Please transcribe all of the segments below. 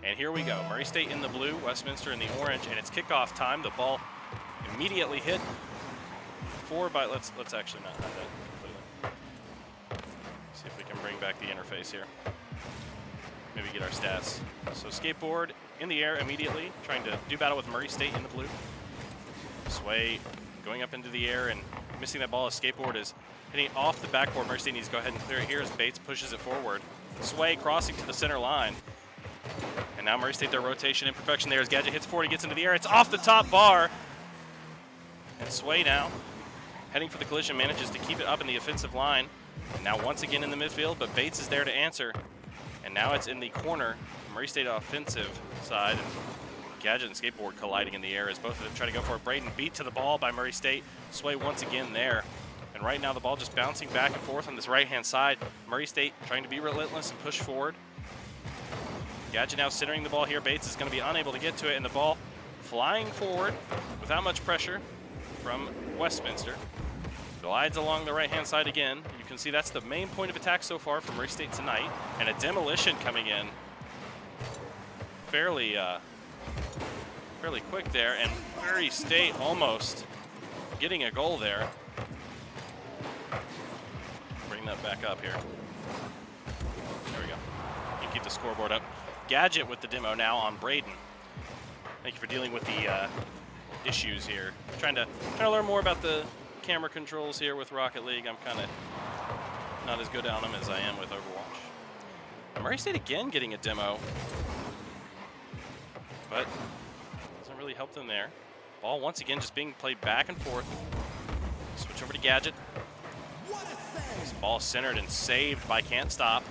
And here we go. Murray State in the blue, Westminster in the orange, and it's kickoff time. The ball immediately hit forward by, let's actually not have that. See if we can bring back the interface here. Maybe get our stats. So skateboard in the air immediately, trying to do battle with Murray State in the blue. Sway going up into the air and missing that ball. As skateboard is hitting off the backboard. Murray State needs to go ahead and clear it here as Bates pushes it forward. Sway crossing to the center line. And now Murray State, their rotation imperfection there as Gadget hits forward, he gets into the air. It's off the top bar. And Sway now, heading for the collision, manages to keep it up in the offensive line. And now once again in the midfield, but Bates is there to answer. And now it's in the corner, Murray State offensive side. And Gadget and skateboard colliding in the air as both of them try to go for it. Braden beat to the ball by Murray State. Sway once again there. And right now the ball just bouncing back and forth on this right-hand side. Murray State trying to be relentless and push forward. Gadget now centering the ball here. Bates is going to be unable to get to it, and the ball flying forward without much pressure from Westminster. Glides along the right-hand side again. You can see that's the main point of attack so far for Murray State tonight. And a demolition coming in fairly quick there, and Murray State almost getting a goal there. Bring that back up here. There we go. You can keep the scoreboard up. Gadget with the demo now on Braden. Thank you for dealing with the issues here. Trying to learn more about the camera controls here with Rocket League. I'm kind of not as good on them as I am with Overwatch. Murray State again getting a demo, but doesn't really help them there. Ball once again just being played back and forth. Switch over to Gadget. This ball centered and saved by Can't Stop.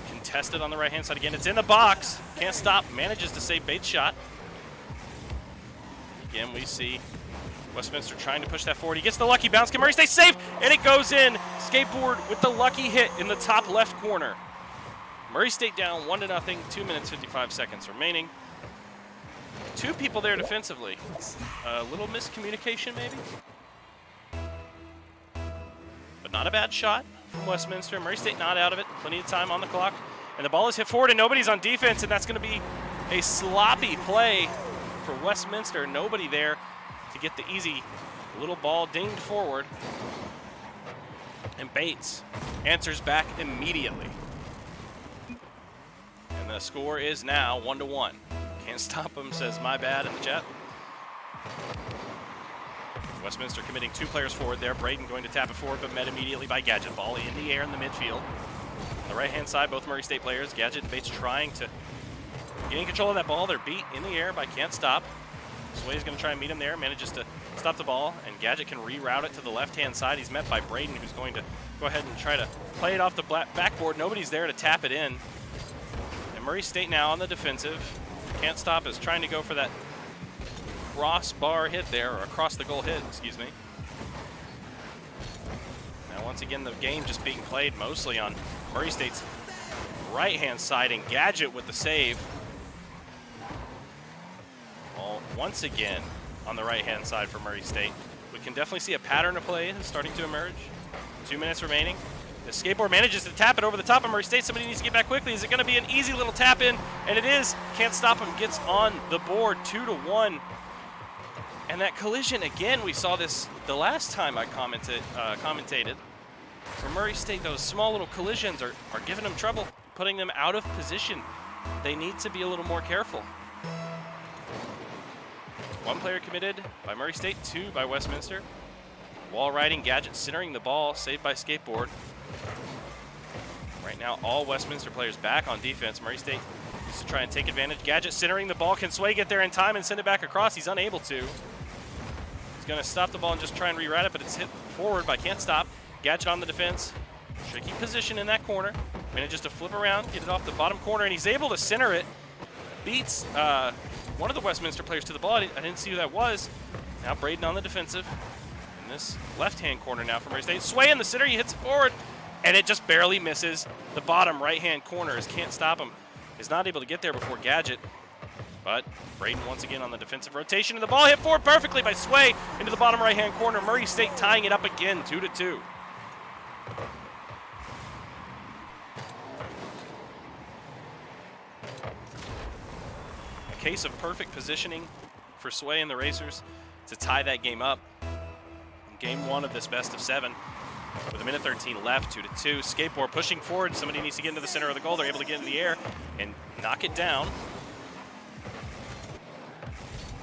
Contested on the right-hand side again. It's in the box. Can't Stop manages to save Bates' shot. Again, we see Westminster trying to push that forward. He gets the lucky bounce. Can Murray State save? And it goes in. Skateboard with the lucky hit in the top left corner. Murray State down 1-0, 2 minutes, 55 seconds remaining. Two people there defensively. A little miscommunication maybe. But not a bad shot from Westminster. Murray State not out of it. Plenty of time on the clock. And the ball is hit forward and nobody's on defense, and that's going to be a sloppy play for Westminster. Nobody there to get the easy little ball dinged forward. And Bates answers back immediately. And the score is now 1-1. Can't Stop him, says my bad in the chat. Westminster committing two players forward there. Braden going to tap it forward, but met immediately by Gadget. Ball in the air in the midfield. On the right-hand side, both Murray State players, Gadget and Bates, trying to gain control of that ball. They're beat in the air by Can't Stop. Sway's going to try and meet him there, manages to stop the ball, and Gadget can reroute it to the left-hand side. He's met by Braden, who's going to go ahead and try to play it off the backboard. Nobody's there to tap it in. And Murray State now on the defensive. Can't Stop is trying to go for that crossbar hit there, or across the goal hit, excuse me. Now once again, the game just being played mostly on Murray State's right-hand side, and Gadget with the save. Well, once again on the right-hand side for Murray State. We can definitely see a pattern of play starting to emerge. 2 minutes remaining. The skateboard manages to tap it over the top of Murray State. Somebody needs to get back quickly. Is it going to be an easy little tap in? And it is. Can't Stop him. Gets on the board 2-1. And that collision, again, we saw this the last time I commentated. For Murray State, those small little collisions are giving them trouble, putting them out of position. They need to be a little more careful. One player committed by Murray State, two by Westminster. Wall riding, Gadget centering the ball, saved by Skateboard. Right now, all Westminster players back on defense. Murray State needs to try and take advantage. Gadget centering the ball. Can Sway get there in time and send it back across? He's unable to. He's going to stop the ball and just try and reroute it, but it's hit forward by Can't Stop. Gadget on the defense. Tricky position in that corner. Manages to flip around, get it off the bottom corner, and he's able to center it. Beats one of the Westminster players to the ball. I didn't see who that was. Now Braden on the defensive. In this left-hand corner now from Murray State. Sway in the center, he hits it forward, and it just barely misses the bottom right-hand corner as Can't Stop him. Is not able to get there before Gadget. But Braden once again on the defensive rotation, and the ball hit forward perfectly by Sway into the bottom right-hand corner. Murray State tying it up again, 2-2. case of perfect positioning for Sway and the Racers to tie that game up. Game 1 of this best of 7. With a minute 13 left, 2-2. Skateboard pushing forward. Somebody needs to get into the center of the goal. They're able to get into the air and knock it down.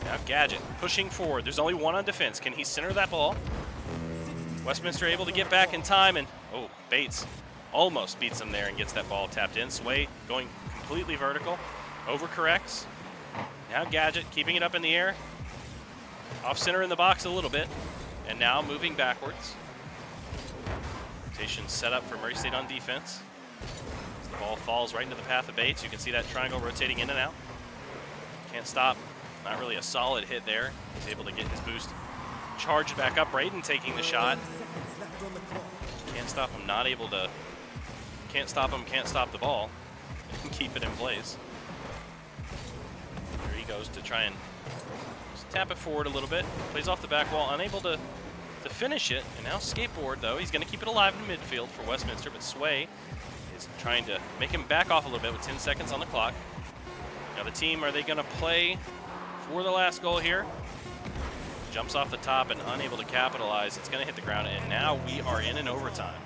Now Gadget pushing forward. There's only one on defense. Can he center that ball? Westminster able to get back in time, and oh, Bates almost beats him there and gets that ball tapped in. Sway going completely vertical, overcorrects. Now Gadget keeping it up in the air, off center in the box a little bit, and now moving backwards. Rotation set up for Murray State on defense. As the ball falls right into the path of Bates, you can see that triangle rotating in and out. Can't stop. Not really a solid hit there. He's able to get his boost charged back up. Braden taking the shot. Can't stop him, not able to. Can't stop him, can't stop the ball. And keep it in place. Here he goes to try and just tap it forward a little bit. Plays off the back wall, unable to finish it. And now Skateboard, though, he's going to keep it alive in midfield for Westminster, but Sway is trying to make him back off a little bit with 10 seconds on the clock. Now the team, are they going to play for the last goal here? Jumps off the top and unable to capitalize. It's going to hit the ground, and now we are in an overtime.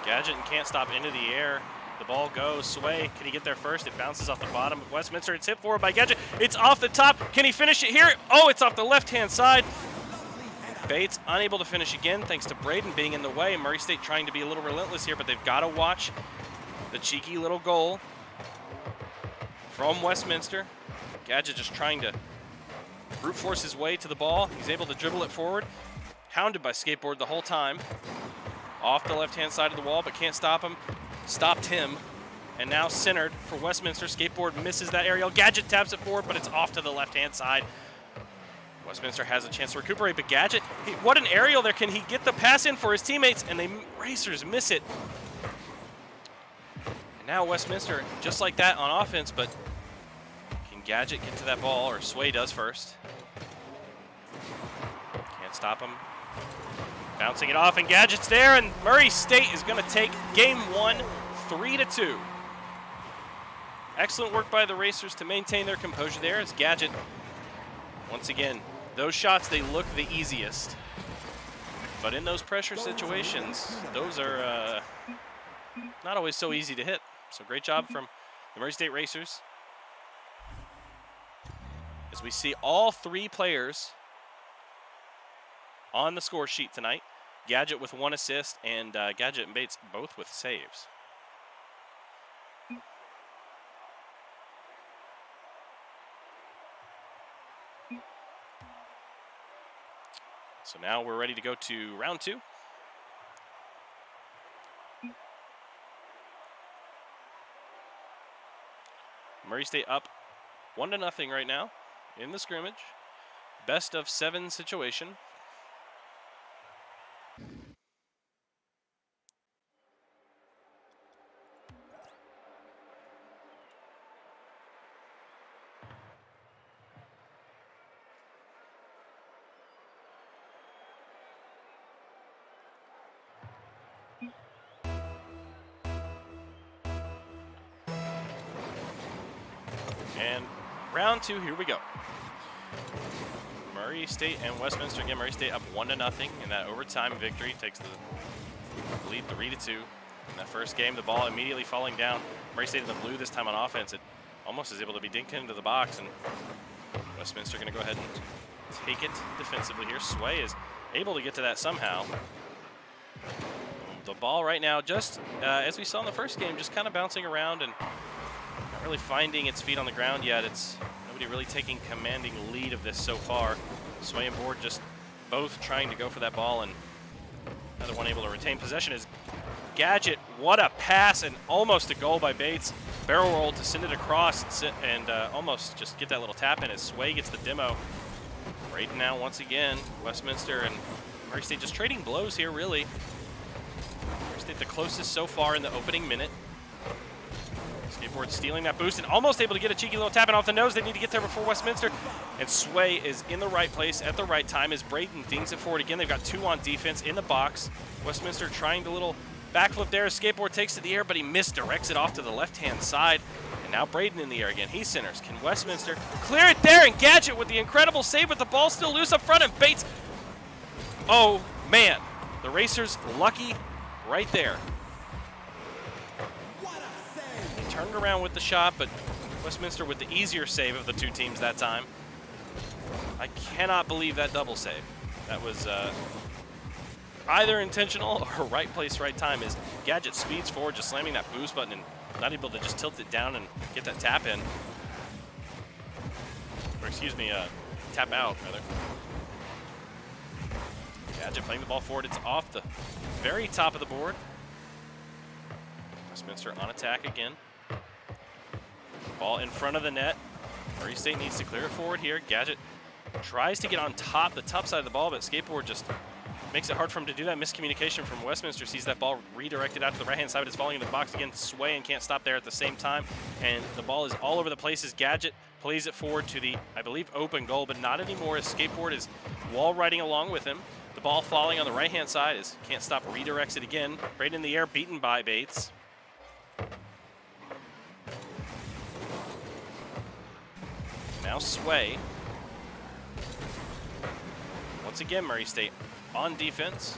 Gadget and Can't Stop into the air. The ball goes. Sway, can he get there first? It bounces off the bottom of Westminster. It's hit forward by Gadget. It's off the top. Can he finish it here? Oh, it's off the left-hand side. Bates unable to finish again thanks to Braden being in the way. Murray State trying to be a little relentless here, but they've got to watch the cheeky little goal from Westminster. Gadget just trying to brute force his way to the ball. He's able to dribble it forward. Hounded by Skateboard the whole time. Off the left-hand side of the wall, but can't stop him. Stopped him. And now centered for Westminster. Skateboard misses that aerial. Gadget taps it forward, but it's off to the left-hand side. Westminster has a chance to recuperate, but Gadget, what an aerial there. Can he get the pass in for his teammates? And the Racers miss it. And now Westminster, just like that on offense, but can Gadget get to that ball, or Sway does first? Can't stop him. Bouncing it off, and Gadget's there, and Murray State is going to take game 1, 3-2. Excellent work by the Racers to maintain their composure there as Gadget, once again, those shots, they look the easiest. But in those pressure situations, those are not always so easy to hit. So great job from the Murray State Racers. As we see all 3 players on the score sheet tonight. Gadget with 1 assist, and Gadget and Bates both with saves. So now we're ready to go to round 2. Murray State up 1-0 right now in the scrimmage. Best of 7 situation. And round 2, here we go. Murray State and Westminster. Again, Murray State up 1-0 in that overtime victory. Takes the lead 3-2. In that first game, the ball immediately falling down. Murray State in the blue this time on offense. It almost is able to be dinked into the box, and Westminster going to go ahead and take it defensively here. Sway is able to get to that somehow. The ball right now, just as we saw in the first game, just kind of bouncing around and not really finding its feet on the ground yet. It's nobody really taking commanding lead of this so far. Sway and Board just both trying to go for that ball, and another one able to retain possession is Gadget. What a pass, and almost a goal by Bates. Barrel roll to send it across and almost just get that little tap in as Sway gets the demo. Braden now once again. Westminster and Murray State just trading blows here, really. Murray State the closest so far in the opening minute. Skateboard stealing that boost and almost able to get a cheeky little tap in off the nose. They need to get there before Westminster. And Sway is in the right place at the right time as Braden dings it forward again. They've got 2 on defense in the box. Westminster trying to little Backflip there, skateboard takes to the air, but he misdirects it off to the left-hand side. And now Braden in the air again. He centers. Can Westminster clear it there? And Gadget with the incredible save, but the ball still loose up front, and Bates. Oh, man. The Racers lucky right there. He turned around with the shot, but Westminster with the easier save of the two teams that time. I cannot believe that double save. That was either intentional or right place, right time, as Gadget speeds forward, just slamming that boost button and not able to just tilt it down and get that tap in. Or excuse me, tap out, rather. Gadget playing the ball forward. It's off the very top of the board. Westminster on attack again. Ball in front of the net. Murray State needs to clear it forward here. Gadget tries to get on top, the top side of the ball, but skateboard just makes it hard for him to do that. Miscommunication from Westminster. Sees that ball redirected out to the right-hand side, but it's falling into the box again. Sway and can't stop there at the same time. And the ball is all over the place as Gadget plays it forward to the, I believe, open goal, but not anymore as skateboard is wall riding along with him. The ball falling on the right-hand side as can't stop, redirects it again. Right in the air, beaten by Bates. Now Sway. Once again, Murray State on defense,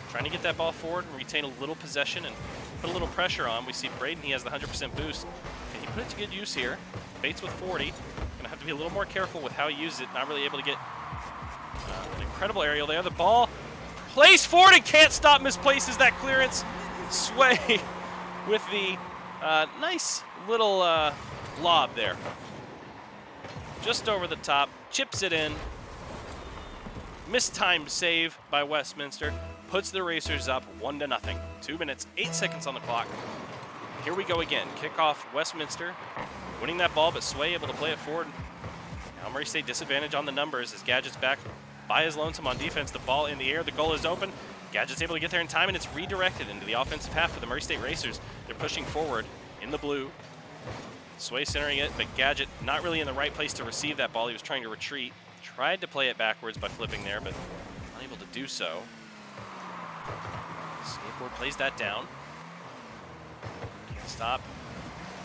trying to get that ball forward and retain a little possession and put a little pressure on. We see Braden, he has the 100% boost, and he put it to good use here. Bates with 40. Gonna have to be a little more careful with how he uses it. Not really able to get an incredible aerial there. The ball placed forward and can't stop, misplaces that clearance. Sway with the nice little lob there. Just over the top, chips it in. Mistimed save by Westminster puts the Racers up 1-0. 2 minutes, 8 seconds on the clock. Here we go again. Kickoff Westminster winning that ball, but Sway able to play it forward. Now Murray State disadvantage on the numbers as Gadget's back by his lonesome on defense. The ball in the air, the goal is open. Gadget's able to get there in time, and it's redirected into the offensive half for the Murray State Racers. They're pushing forward in the blue. Sway centering it, but Gadget not really in the right place to receive that ball. He was trying to retreat. Tried to play it backwards by flipping there, but unable to do so. Skateboard plays that down. Can't stop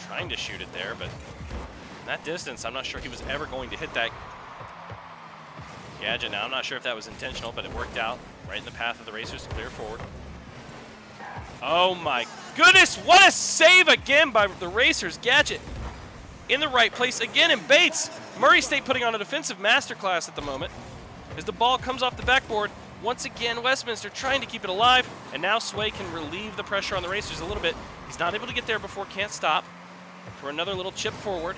trying to shoot it there, but in that distance, I'm not sure he was ever going to hit that. Gadget now, I'm not sure if that was intentional, but it worked out right in the path of the Racers to clear forward. Oh my goodness, what a save again by the Racers. Gadget in the right place again, and Bates. Murray State putting on a defensive masterclass at the moment as the ball comes off the backboard. Once again, Westminster trying to keep it alive, and now Sway can relieve the pressure on the Racers a little bit. He's not able to get there before, can't stop for another little chip forward.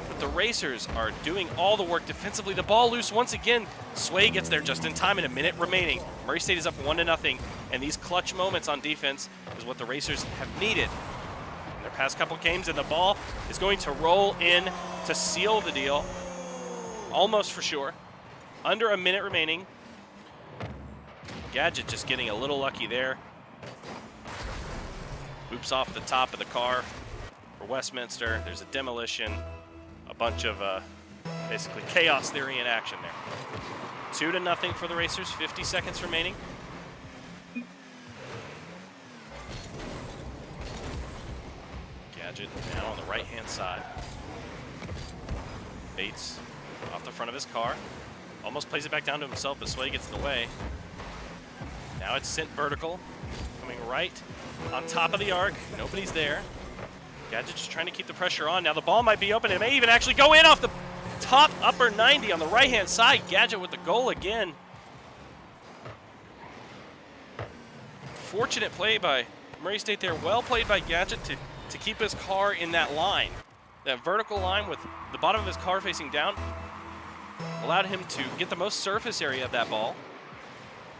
But the Racers are doing all the work defensively. The ball loose once again. Sway gets there just in time, and a minute remaining. Murray State is up 1-0, and these clutch moments on defense is what the Racers have needed in their past couple games, and the ball is going to roll in to seal the deal, almost for sure. Under a minute remaining. Gadget just getting a little lucky there. Hoops off the top of the car for Westminster. There's a demolition, a bunch of basically chaos theory in action there. 2-0 for the Racers, 50 seconds remaining. Gadget now on the right-hand side. Bates off the front of his car. Almost plays it back down to himself, but Sway gets in the way. Now it's sent vertical, coming right on top of the arc. Nobody's there. Gadget just trying to keep the pressure on. Now the ball might be open. It may even actually go in off the top upper 90 on the right-hand side. Gadget with the goal again. Fortunate play by Murray State there. Well played by Gadget to keep his car in that line. That vertical line with the bottom of his car facing down allowed him to get the most surface area of that ball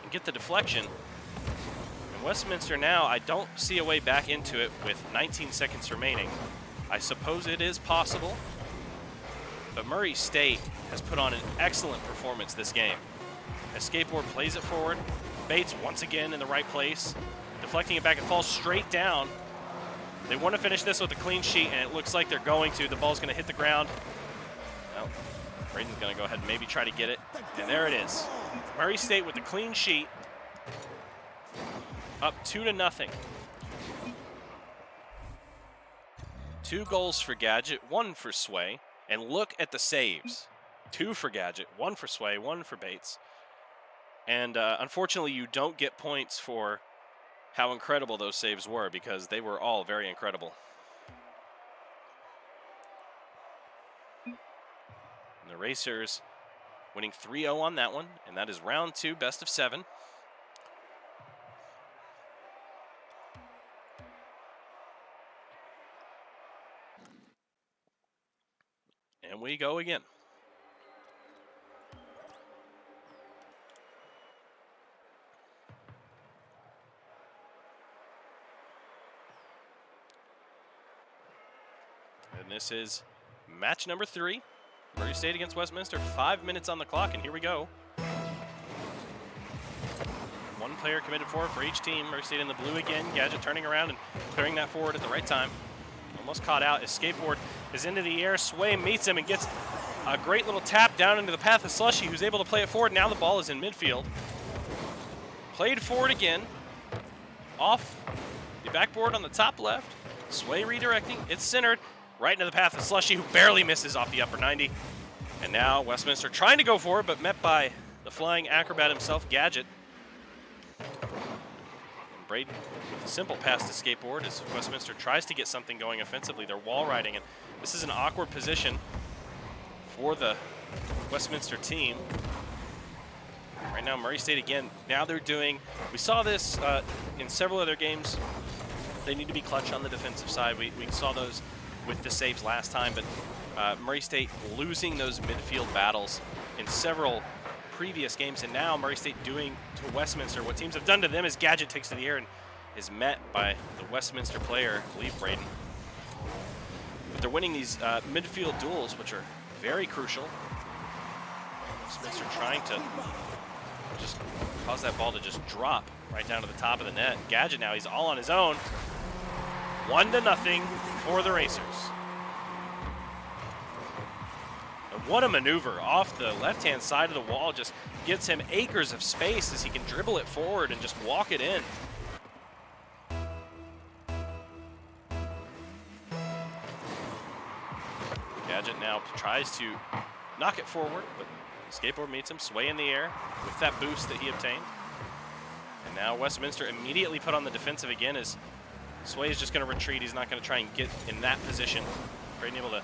and get the deflection. And Westminster now, I don't see a way back into it with 19 seconds remaining. I suppose it is possible, but Murray State has put on an excellent performance this game. As skateboard plays it forward, Bates once again in the right place, deflecting it back, it falls straight down. They want to finish this with a clean sheet, and it looks like they're going to. The ball's going to hit the ground. Well, Braden's going to go ahead and maybe try to get it, and there it is. Murray State with the clean sheet. up 2-0. 2 goals for Gadget, 1 for Sway. And look at the saves. 2 for Gadget, 1 for Sway, 1 for Bates. And unfortunately, you don't get points for how incredible those saves were because they were all very incredible. And the Racers winning 3-0 on that one, and that is round 2, best of 7. And we go again. And this is match number 3. Murray State against Westminster, 5 minutes on the clock, and here we go. 1 player committed forward for each team. Murray State in the blue again. Gadget turning around and clearing that forward at the right time. Almost caught out. His skateboard is into the air. Sway meets him and gets a great little tap down into the path of Slushy, who's able to play it forward. Now the ball is in midfield. Played forward again. Off the backboard on the top left. Sway redirecting. It's centered right into the path of Slushy, who barely misses off the upper 90. And now Westminster trying to go forward, but met by the flying acrobat himself, Gadget. And Braden with a simple pass to skateboard as Westminster tries to get something going offensively. They're wall riding, and this is an awkward position for the Westminster team. Right now, Murray State again, now they're doing, we saw this in several other games. They need to be clutch on the defensive side. We saw those with the saves last time, but Murray State losing those midfield battles in several previous games, and now Murray State doing to Westminster what teams have done to them as Gadget takes to the air and is met by the Westminster player, I believe Braden. But they're winning these midfield duels, which are very crucial. Westminster trying to just cause that ball to just drop right down to the top of the net. Gadget now, he's all on his own. 1-0 for the Racers. And what a maneuver off the left-hand side of the wall. Just gives him acres of space as he can dribble it forward and just walk it in. Gadget now tries to knock it forward, but skateboard meets him. Sway in the air with that boost that he obtained. And now Westminster immediately put on the defensive again as Sway is just going to retreat. He's not going to try and get in that position. Braden able to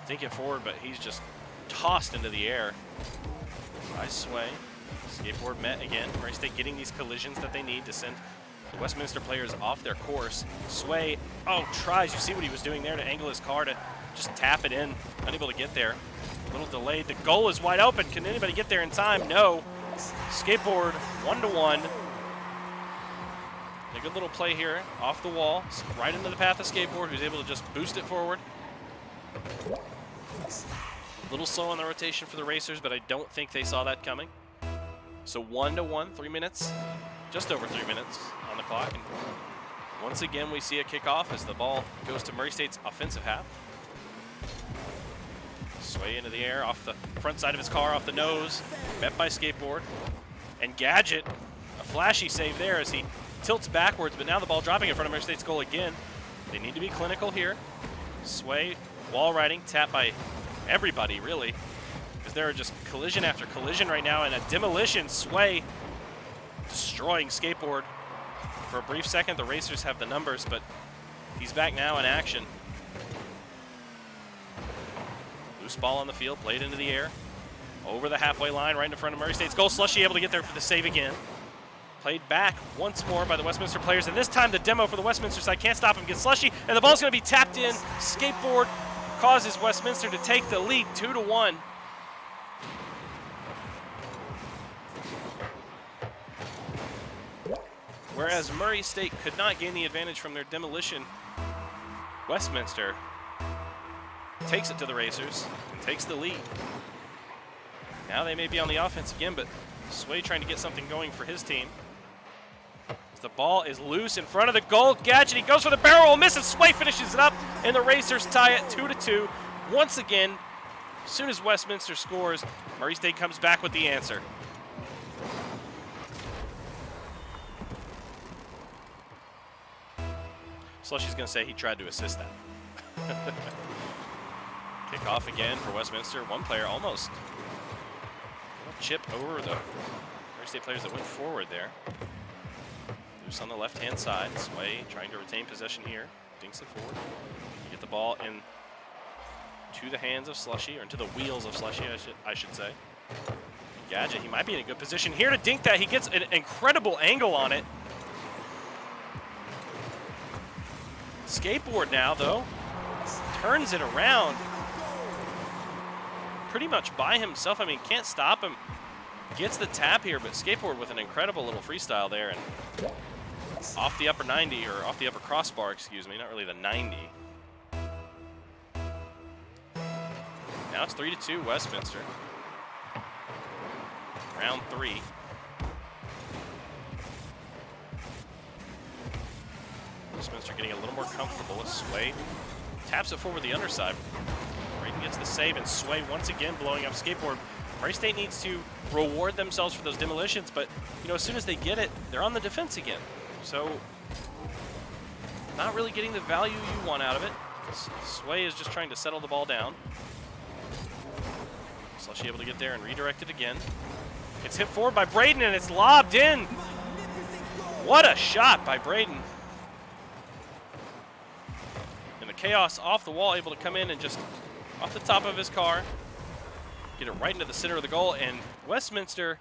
dink it forward, but he's just tossed into the air by Sway. Skateboard met again. Murray State getting these collisions that they need to send the Westminster players off their course. Sway, tries. You see what he was doing there to angle his car to just tap it in. Unable to get there. A little delayed. The goal is wide open. Can anybody get there in time? No. Skateboard 1-1. A good little play here off the wall, right into the path of skateboard, who's able to just boost it forward. A little slow on the rotation for the Racers, but I don't think they saw that coming. So 1-1, 3 minutes, just over 3 minutes on the clock. And once again, we see a kickoff as the ball goes to Murray State's offensive half. Sway into the air off the front side of his car, off the nose, met by skateboard. And Gadget, a flashy save there as he tilts backwards, but now the ball dropping in front of Murray State's goal again. They need to be clinical here. Sway, wall riding, tapped by everybody, really, because there are just collision after collision right now, and a demolition. Sway destroying skateboard. For a brief second, the Racers have the numbers, but he's back now in action. Loose ball on the field, played into the air, over the halfway line, right in front of Murray State's goal. Slushy able to get there for the save again. Played back once more by the Westminster players, and this time the demo for the Westminster side can't stop him, gets Slushy, and the ball's going to be tapped in. Skateboard causes Westminster to take the lead 2-1. Whereas Murray State could not gain the advantage from their demolition, Westminster takes it to the Racers and takes the lead. Now they may be on the offense again, but Sway trying to get something going for his team. The ball is loose in front of the goal. Gadget, he goes for the barrel, misses. Sway finishes it up, and the Racers tie it 2-2. Once again, as soon as Westminster scores, Murray State comes back with the answer. Slushy's going to say he tried to assist that. Kick off again for Westminster. One player almost chip over the Murray State players that went forward there. Loose on the left-hand side. Sway trying to retain possession here. Dinks it forward. Get the ball in to the hands of Slushy, or into the wheels of Slushy, I should say. Gadget, he might be in a good position here to dink that. He gets an incredible angle on it. Skateboard now, though, turns it around pretty much by himself. I mean, can't stop him. Gets the tap here, but Skateboard with an incredible little freestyle there, and off the upper 90, or off the upper crossbar, excuse me, not really the 90. Now it's 3-2 Westminster. Round 3. Westminster getting a little more comfortable with Sway. Taps it forward the underside. Braden gets the save, and Sway once again blowing up Skateboard. Murray State needs to reward themselves for those demolitions, but you know, as soon as they get it, they're on the defense again. So, not really getting the value you want out of it. Sway is just trying to settle the ball down. Slushy able to get there and redirect it again. It's hit forward by Braden, and it's lobbed in. What a shot by Braden. And the Chaos off the wall, able to come in and just off the top of his car, get it right into the center of the goal. And Westminster,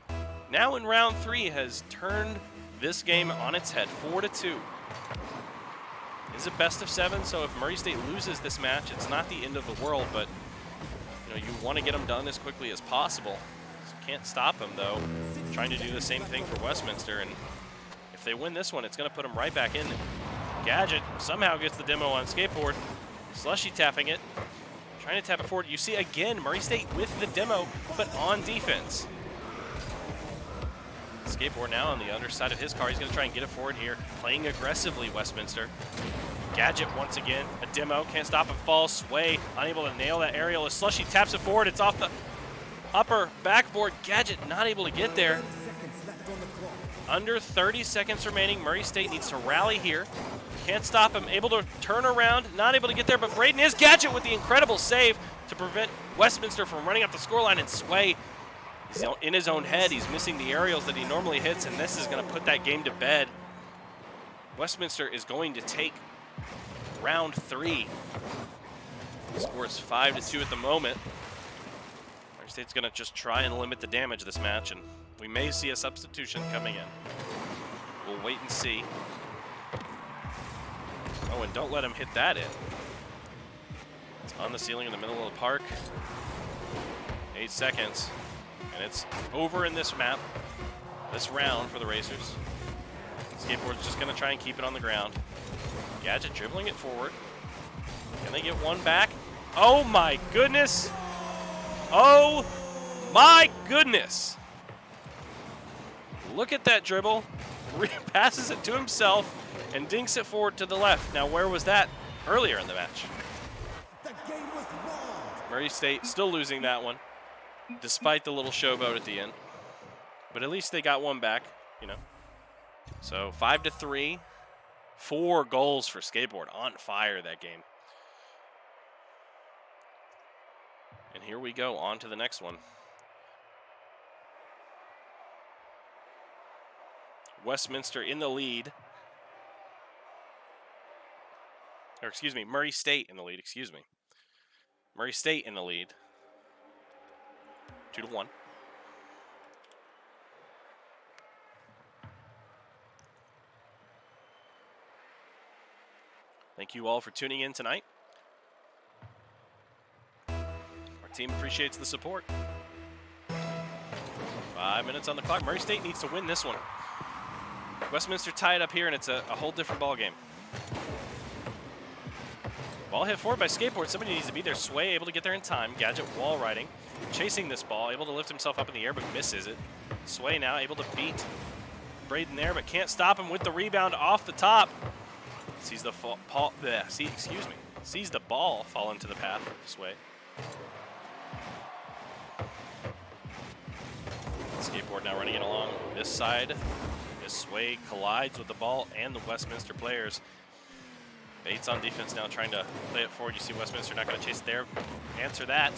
now in round 3, has turned this game on its head, 4-2. It's a best of 7, so if Murray State loses this match, it's not the end of the world, but you know, you want to get them done as quickly as possible. So can't stop them, though. Trying to do the same thing for Westminster, and if they win this one, it's going to put them right back in. Gadget somehow gets the demo on Skateboard. Slushy tapping it, trying to tap it forward. You see again Murray State with the demo, but on defense. Skateboard now on the underside of his car. He's going to try and get it forward here, playing aggressively, Westminster. Gadget once again, a demo, can't stop him, falls. Sway unable to nail that aerial as Slushy taps it forward. It's off the upper backboard. Gadget not able to get there. Under 30 seconds remaining. Murray State needs to rally here. Can't stop him, able to turn around, not able to get there, but Braden is. Gadget with the incredible save to prevent Westminster from running up the scoreline, and Sway, he's in his own head. He's missing the aerials that he normally hits, and this is going to put that game to bed. Westminster is going to take round 3. The score is 5-2 at the moment. Murray State's going to just try and limit the damage this match, and we may see a substitution coming in. We'll wait and see. Oh, and don't let him hit that in. It's on the ceiling in the middle of the park. 8 seconds. And it's over in this map, this round for the Racers. Skateboard's just going to try and keep it on the ground. Gadget dribbling it forward. Can they get one back? Oh my goodness! Oh my goodness! Look at that dribble. Passes it to himself and dinks it forward to the left. Now, where was that earlier in the match? Murray State still losing that one, despite the little showboat at the end. But at least they got one back, you know. So 5-3, 4 goals for Skateboard. On fire that game. And here we go, on to the next one. Westminster in the lead. Or excuse me, Murray State in the lead, excuse me. Murray State in the lead. 2-1. Thank you all for tuning in tonight. Our team appreciates the support. 5 minutes on the clock. Murray State needs to win this one. Westminster tied up here, and it's a whole different ball game. Ball hit forward by Skateboard. Somebody needs to be there. Sway able to get there in time. Gadget wall riding. Chasing this ball. Able to lift himself up in the air, but misses it. Sway now able to beat Braden there, but can't stop him with the rebound off the top. Sees the sees the ball fall into the path of Sway. Skateboard now running it along this side as Sway collides with the ball and the Westminster players. Bates on defense now trying to play it forward. You see Westminster not going to chase it there. Answer that.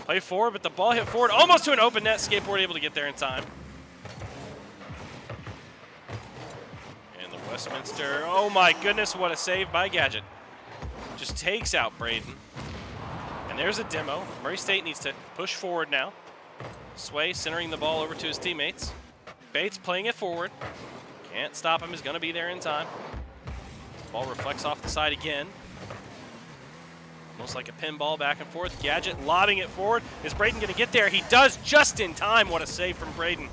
Play forward, but the ball hit forward almost to an open net. Skateboard able to get there in time. And the Westminster, oh my goodness, what a save by Gadget. Just takes out Braden. And there's a demo. Murray State needs to push forward now. Sway centering the ball over to his teammates. Bates playing it forward. Can't stop him, is going to be there in time. Ball reflects off the side again. Almost like a pinball back and forth. Gadget lobbing it forward. Is Braden going to get there? He does just in time. What a save from Braden.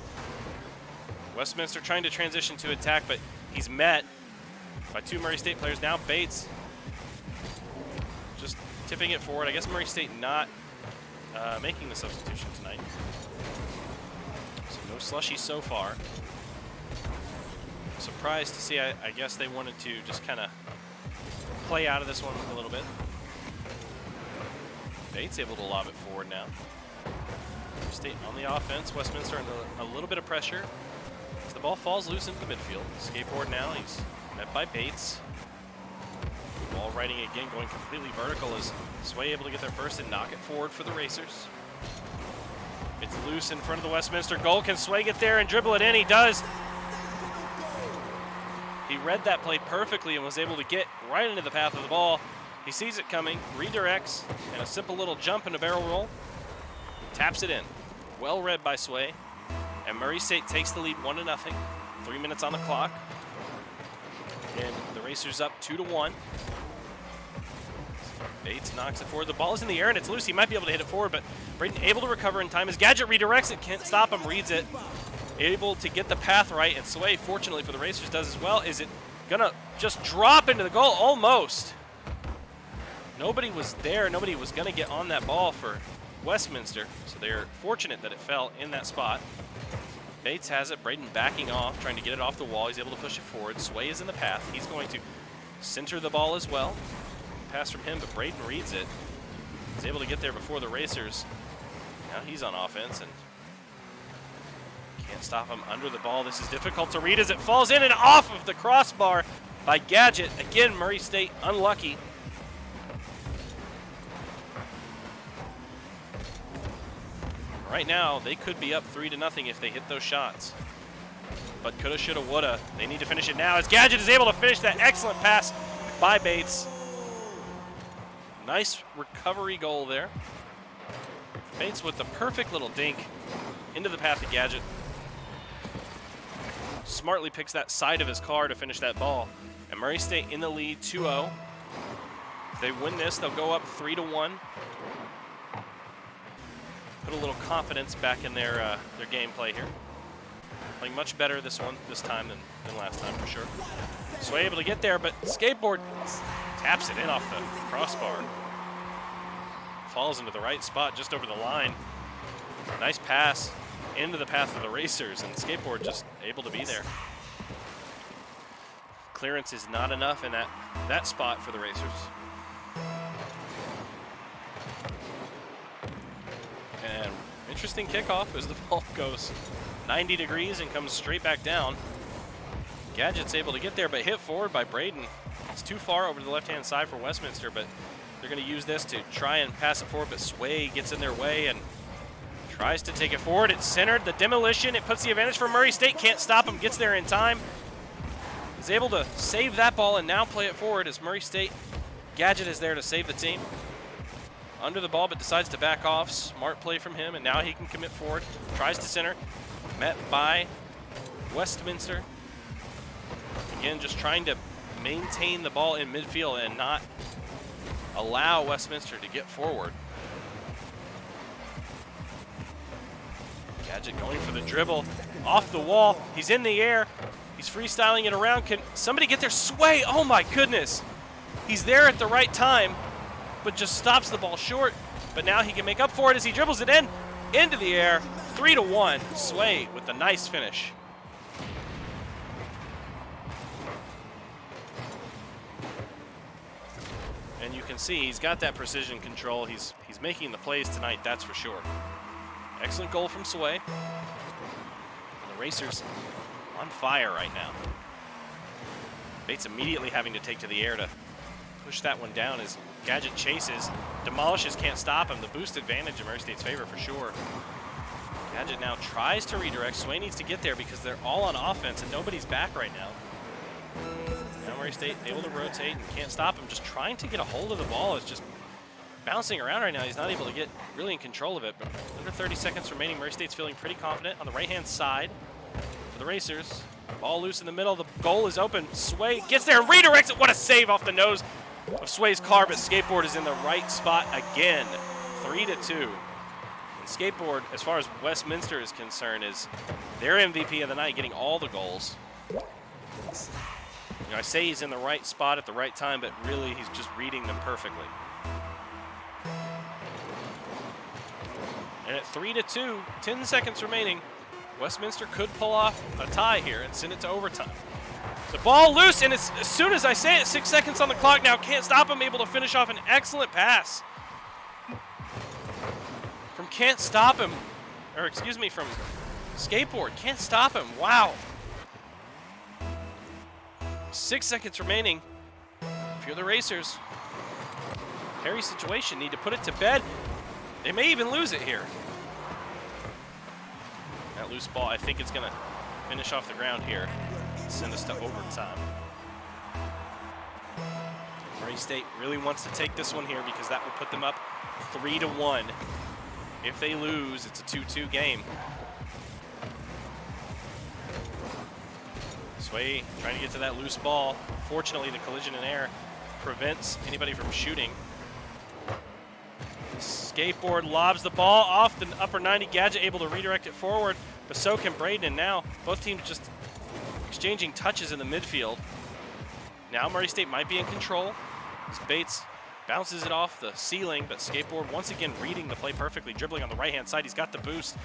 Westminster trying to transition to attack, but he's met by two Murray State players. Now Bates just tipping it forward. I guess Murray State not making the substitution tonight. So no slushy so far. Surprised to see, I guess they wanted to just kind of play out of this one a little bit. Bates able to lob it forward now. State on the offense. Westminster under a little bit of pressure. As the ball falls loose into the midfield. Skateboard now, he's met by Bates. Ball riding again, going completely vertical as Sway able to get there first and knock it forward for the Racers. It's loose in front of the Westminster goal. Can Sway get there and dribble it in? He does. He read that play perfectly and was able to get right into the path of the ball. He sees it coming, redirects, and a simple little jump and a barrel roll. Taps it in. Well read by Sway. And Murray State takes the lead 1-0. 3 minutes on the clock. And the Racers up 2-1. Bates knocks it forward. The ball is in the air and it's loose. He might be able to hit it forward, but Braden able to recover in time as Gadget redirects it. Can't stop him, reads it. Able to get the path right, and Sway, fortunately for the Racers, does as well. Is it gonna just drop into the goal? Almost. Nobody was there. Nobody was gonna get on that ball for Westminster, so they're fortunate that it fell in that spot. Bates has it. Braden backing off, trying to get it off the wall. He's able to push it forward. Sway is in the path. He's going to center the ball as well. Pass from him, but Braden reads it. He's able to get there before the Racers. Now he's on offense, and can't stop him under the ball. This is difficult to read as it falls in and off of the crossbar by Gadget. Again, Murray State unlucky. Right now, they could be up 3-0 if they hit those shots. But coulda, shoulda, woulda. They need to finish it now as Gadget is able to finish that excellent pass by Bates. Nice recovery goal there. Bates with the perfect little dink into the path of Gadget. Smartly picks that side of his car to finish that ball. And Murray State in the lead 2-0. If they win this, they'll go up 3-1. Put a little confidence back in their gameplay here. Playing much better this time than last time for sure. Sway able to get there, but Skateboard taps it in off the crossbar. Falls into the right spot just over the line. Nice pass into the path of the Racers, and Skateboard just able to be there. Clearance is not enough in that spot for the Racers. And interesting kickoff as the ball goes 90 degrees and comes straight back down. Gadget's able to get there, but hit forward by Braden. It's too far over to the left-hand side for Westminster, but they're going to use this to try and pass it forward, but Sway gets in their way and tries to take it forward. It's centered. The demolition, it puts the advantage for Murray State. Can't stop him. Gets there in time. Is able to save that ball and now play it forward as Murray State. Gadget is there to save the team. Under the ball, but decides to back off. Smart play from him, and now he can commit forward. Tries to center. Met by Westminster. Again, just trying to maintain the ball in midfield and not allow Westminster to get forward. Gadget going for the dribble. Off the wall. He's in the air. He's freestyling it around. Can somebody get there? Sway! Oh my goodness. He's there at the right time, but just stops the ball short. But now he can make up for it as he dribbles it in, into the air. 3-1. Sway with a nice finish. And you can see he's got that precision control. He's making the plays tonight, that's for sure. Excellent goal from Sway. And the Racers on fire right now. Bates immediately having to take to the air to push that one down as Gadget chases, demolishes, can't stop him. The boost advantage in Murray State's favor for sure. Gadget now tries to redirect. Sway needs to get there because they're all on offense and nobody's back right now. Now Murray State able to rotate and can't stop him. Just trying to get a hold of the ball is just bouncing around right now. He's not able to get really in control of it. But under 30 seconds remaining, Murray State's feeling pretty confident on the right-hand side for the Racers. Ball loose in the middle. The goal is open. Sway gets there and redirects it. What a save off the nose of Sway's car, but Skateboard is in the right spot again. 3-2. And Skateboard, as far as Westminster is concerned, is their MVP of the night, getting all the goals. You know, I say he's in the right spot at the right time, but really he's just reading them perfectly. And at 3-2, 10 seconds remaining, Westminster could pull off a tie here and send it to overtime. The ball loose, and as soon as I say it, 6 seconds on the clock now. Can't stop him, able to finish off an excellent pass. From Can't Stop Him, or excuse me, from Skateboard. Can't stop him, wow. 6 seconds remaining. If you're the Racers, hairy situation, need to put it to bed. They may even lose it here. That loose ball, I think it's gonna finish off the ground here. Send us to overtime. Murray State really wants to take this one here because that will put them up 3-1. If they lose, it's a 2-2 game. Sway trying to get to that loose ball. Fortunately, the collision in air prevents anybody from shooting. Skateboard lobs the ball off the upper 90. Gadget able to redirect it forward, but so can Braden. And now both teams just exchanging touches in the midfield. Now Murray State might be in control as Bates bounces it off the ceiling, but Skateboard once again reading the play perfectly, dribbling on the right-hand side. He's got the boost.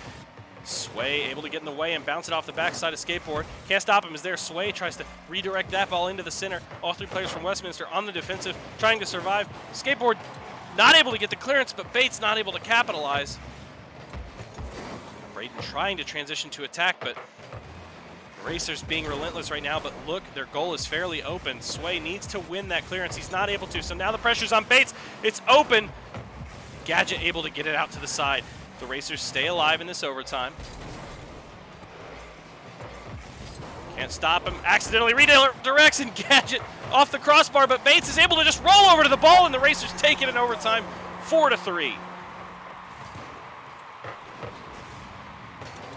Sway able to get in the way and bounce it off the backside of Skateboard. Can't stop him as there. Sway tries to redirect that ball into the center. All three players from Westminster on the defensive, trying to survive. Skateboard not able to get the clearance, but Bates not able to capitalize. Braden trying to transition to attack, but the Racers being relentless right now. But look, their goal is fairly open. Sway needs to win that clearance. He's not able to, so now the pressure's on Bates. It's open. Gadget able to get it out to the side. The Racers stay alive in this overtime. Can't stop him. Accidentally redirects and Gadget off the crossbar, but Bates is able to just roll over to the ball, and the Racers take it in overtime, 4-3.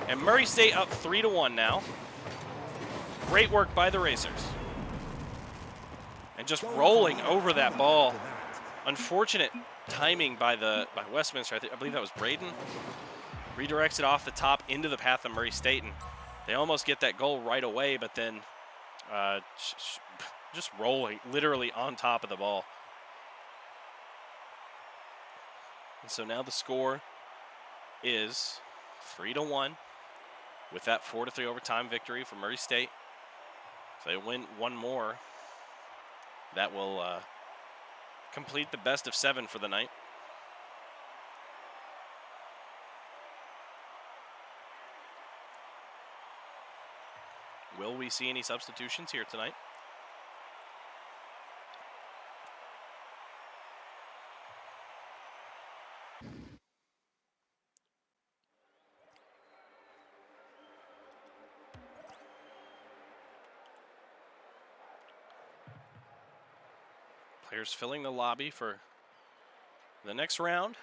And Murray State up 3-1 now. Great work by the Racers. And just rolling over that ball. Unfortunate timing by Westminster. I believe that was Braden. Redirects it off the top into the path of Murray State, and they almost get that goal right away, but then just rolling literally on top of the ball. And so now the score is 3-1 with that 4-3 overtime victory for Murray State. If they win one more, that will complete the best of 7 for the night. Will we see any substitutions here tonight? Players filling the lobby for the next round.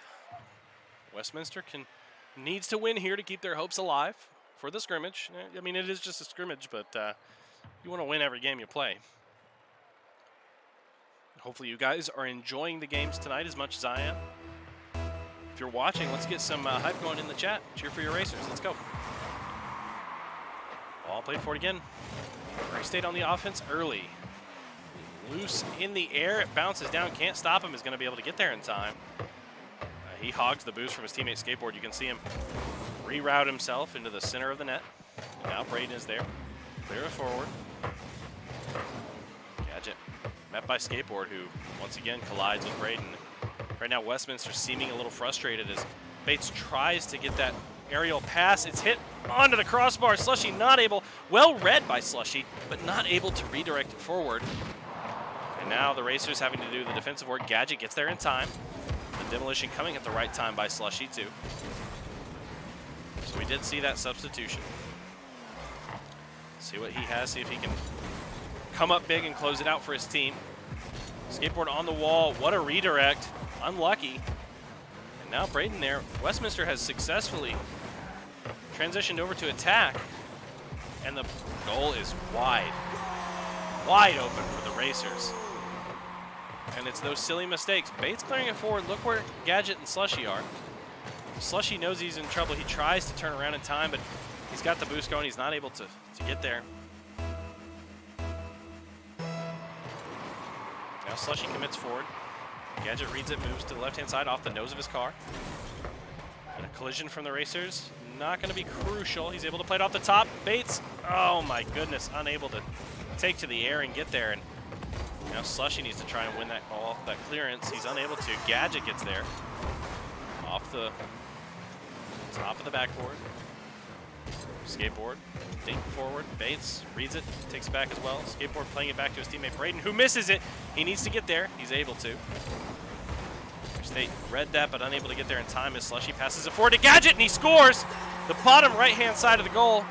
Westminster needs to win here to keep their hopes alive for the scrimmage. I mean, it is just a scrimmage, but you want to win every game you play. Hopefully you guys are enjoying the games tonight as much as I am. If you're watching, let's get some hype going in the chat. Cheer for your Racers. Let's go. Ball played for it again. Murray State on the offense early. Loose in the air. It bounces down. Can't stop him. Is going to be able to get there in time. He hogs the boost from his teammate Skateboard. You can see him reroute himself into the center of the net. And now Braden is there. Clear it forward. Gadget met by Skateboard, who once again collides with Braden. Right now Westminster seeming a little frustrated as Bates tries to get that aerial pass. It's hit onto the crossbar. Slushy not able, well read by Slushy, but not able to redirect it forward. And now the Racers having to do the defensive work. Gadget gets there in time. The demolition coming at the right time by Slushy too. So we did see that substitution. See what he has, see if he can come up big and close it out for his team. Skateboard on the wall, what a redirect. Unlucky. And now Braden there. Westminster has successfully transitioned over to attack. And the goal is wide. Wide open for the Racers. And it's those silly mistakes. Bates clearing it forward. Look where Gadget and Slushy are. Slushy knows he's in trouble. He tries to turn around in time, but he's got the boost going. He's not able to get there. Now Slushy commits forward. Gadget reads it, moves to the left-hand side off the nose of his car. And a collision from the Racers. Not going to be crucial. He's able to play it off the top. Bates, oh my goodness, unable to take to the air and get there. And now Slushy needs to try and win that ball, that clearance. He's unable to. Gadget gets there. Off the top of the backboard. Skateboard, dink forward. Bates reads it, takes it back as well. Skateboard playing it back to his teammate Braden, who misses it. He needs to get there. He's able to. State read that, but unable to get there in time as Slushy passes it forward to Gadget, and he scores the bottom right-hand side of the goal.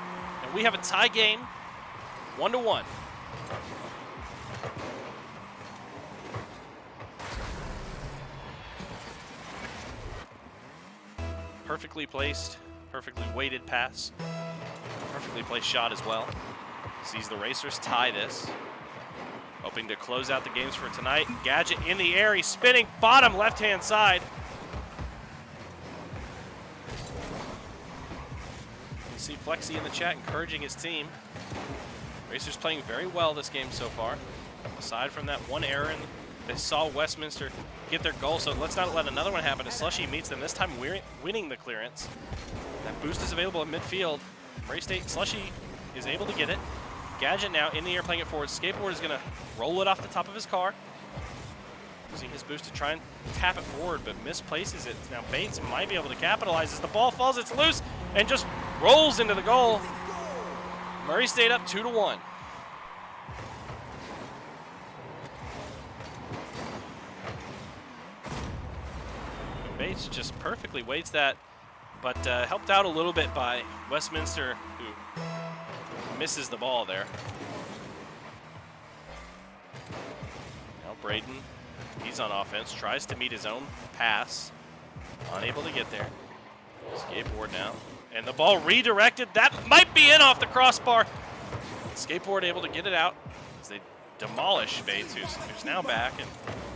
And we have a tie game, 1-1. Perfectly placed, perfectly weighted pass. Perfectly placed shot as well. Sees the Racers tie this. Hoping to close out the games for tonight. Gadget in the air, he's spinning, bottom left-hand side. You can see Flexi in the chat encouraging his team. Racers playing very well this game so far. Aside from that one error, and they saw Westminster get their goal, so let's not let another one happen as Slushy meets them, this time winning the clearance. That boost is available in midfield. Murray State, Slushy is able to get it. Gadget now in the air playing it forward. Skateboard is going to roll it off the top of his car. Using his boost to try and tap it forward, but misplaces it. Now Bates might be able to capitalize as the ball falls. It's loose and just rolls into the goal. Murray State up 2-1. Bates just perfectly weights that, but helped out a little bit by Westminster, who misses the ball there. Now Braden, he's on offense, tries to meet his own pass. Unable to get there. Skateboard now. And the ball redirected. That might be in off the crossbar. Skateboard able to get it out as they demolish Bates, who's now back and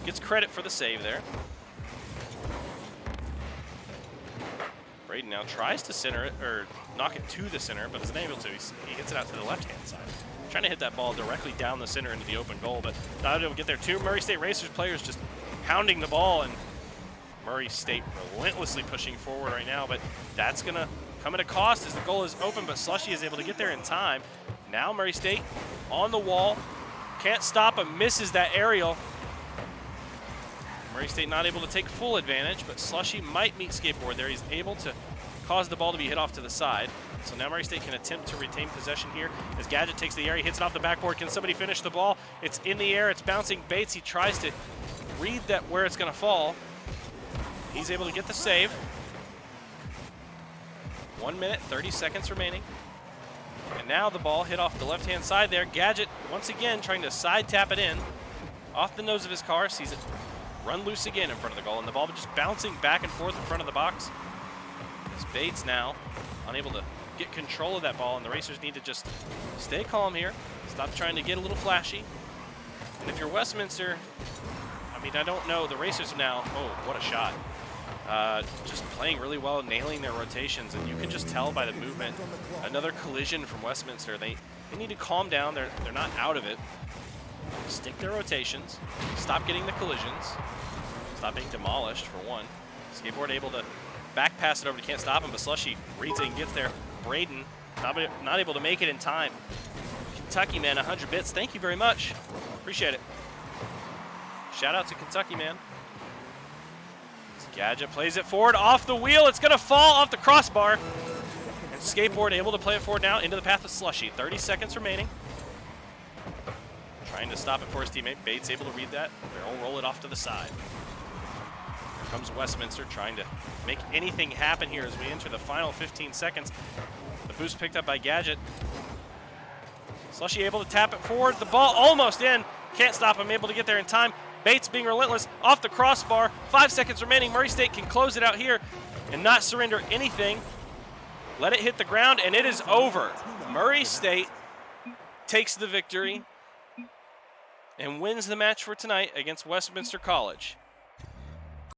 gets credit for the save there. Braden now tries to center it, or knock it to the center, but is unable to. He hits it out to the left-hand side. Trying to hit that ball directly down the center into the open goal, but not able to get there. Two Murray State Racers players just pounding the ball, and Murray State relentlessly pushing forward right now, but that's going to come at a cost as the goal is open, but Slushy is able to get there in time. Now Murray State on the wall. Can't stop him, misses that aerial. Murray State not able to take full advantage, but Slushy might meet Skateboard there. He's able to cause the ball to be hit off to the side. So now Murray State can attempt to retain possession here as Gadget takes the air. He hits it off the backboard. Can somebody finish the ball? It's in the air. It's bouncing Bates. He tries to read that where it's going to fall. He's able to get the save. 1 minute, 30 seconds remaining. And now the ball hit off the left-hand side there. Gadget, once again, trying to side tap it in. Off the nose of his car, sees it run loose again in front of the goal, and the ball just bouncing back and forth in front of the box. As Bates now unable to get control of that ball, and the Racers need to just stay calm here. Stop trying to get a little flashy. And if you're Westminster, I mean, I don't know. The Racers now, oh, what a shot. Just playing really well, nailing their rotations, and you can just tell by the movement. Another collision from Westminster. They need to calm down. They're not out of it. Stick their rotations. Stop getting the collisions. Stop being demolished, for one. Skateboard able to back pass it over. Can't stop him, but Slushy reads it and gets there. Braden not able to make it in time. Kentucky man, 100 bits. Thank you very much. Appreciate it. Shout out to Kentucky man. Gadget plays it forward off the wheel. It's going to fall off the crossbar. And Skateboard able to play it forward now into the path of Slushy. 30 seconds remaining. trying to stop it for his teammate. Bates able to read that. They'll roll it off to the side. Here comes Westminster trying to make anything happen here as we enter the final 15 seconds. The boost picked up by Gadget. Slushy able to tap it forward. The ball almost in. Can't stop him, able to get there in time. Bates being relentless off the crossbar. 5 seconds remaining. Murray State can close it out here and not surrender anything. Let it hit the ground, and it is over. Murray State takes the victory and wins the match for tonight against Westminster College.